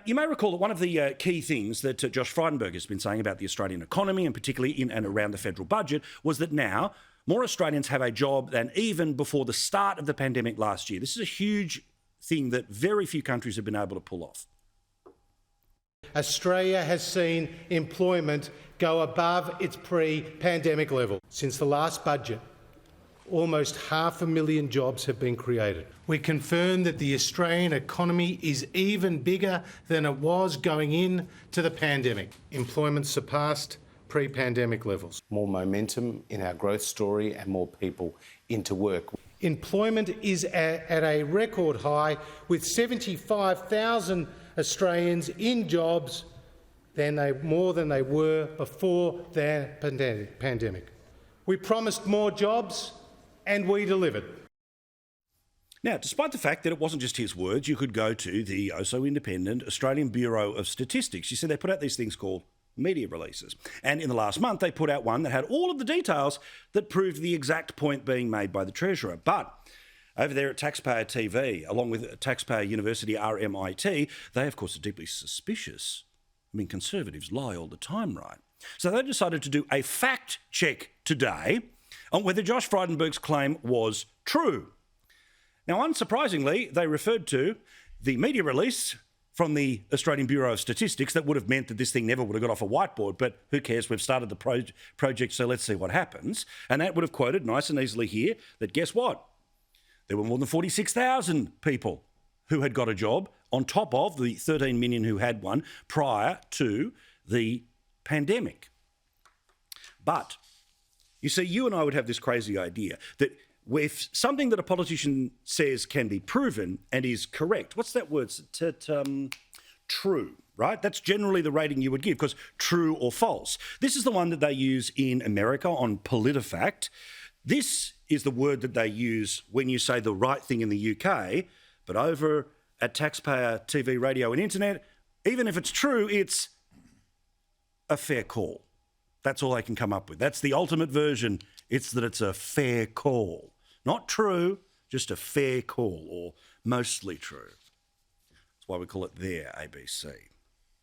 You may recall that one of the key things that Josh Frydenberg has been saying about the Australian economy, and particularly in and around the federal budget, was that now more Australians have a job than even before the start of the pandemic last year. This is a huge thing that very few countries have been able to pull off. Australia has seen employment go above its pre-pandemic level. Since the last budget, almost 500,000 jobs have been created. We confirm that the Australian economy is even bigger than it was going into the pandemic. Employment surpassed pre-pandemic levels. More momentum in our growth story and more people into work. Employment is at a record high, with 75,000 Australians in jobs more than they were before the pandemic. We promised more jobs and we delivered. Now, despite the fact that it wasn't just his words, you could go to the oh-so-independent Australian Bureau of Statistics. You see, they put out these things called media releases. And in the last month, they put out one that had all of the details that proved the exact point being made by the Treasurer. But over there at Taxpayer TV, along with Taxpayer University RMIT, they, of course, are deeply suspicious. I mean, conservatives lie all the time, right? So they decided to do a fact check today on whether Josh Frydenberg's claim was true. Now, unsurprisingly, they referred to the media release from the Australian Bureau of Statistics that would have meant that this thing never would have got off a whiteboard, but who cares? We've started the project, so let's see what happens. And that would have quoted nice and easily here that guess what? There were more than 46,000 people who had got a job on top of the 13 million who had one prior to the pandemic. But you see, you and I would have this crazy idea that if something that a politician says can be proven and is correct, what's that word? True, right? That's generally the rating you would give, because true or false. This is the one that they use in America on PolitiFact. This is the word that they use when you say the right thing in the UK, but over at Taxpayer TV, radio and internet, even if it's true, it's a fair call. That's all they can come up with. That's the ultimate version. It's that it's a fair call. Not true, just a fair call, or mostly true. That's why we call it their ABC.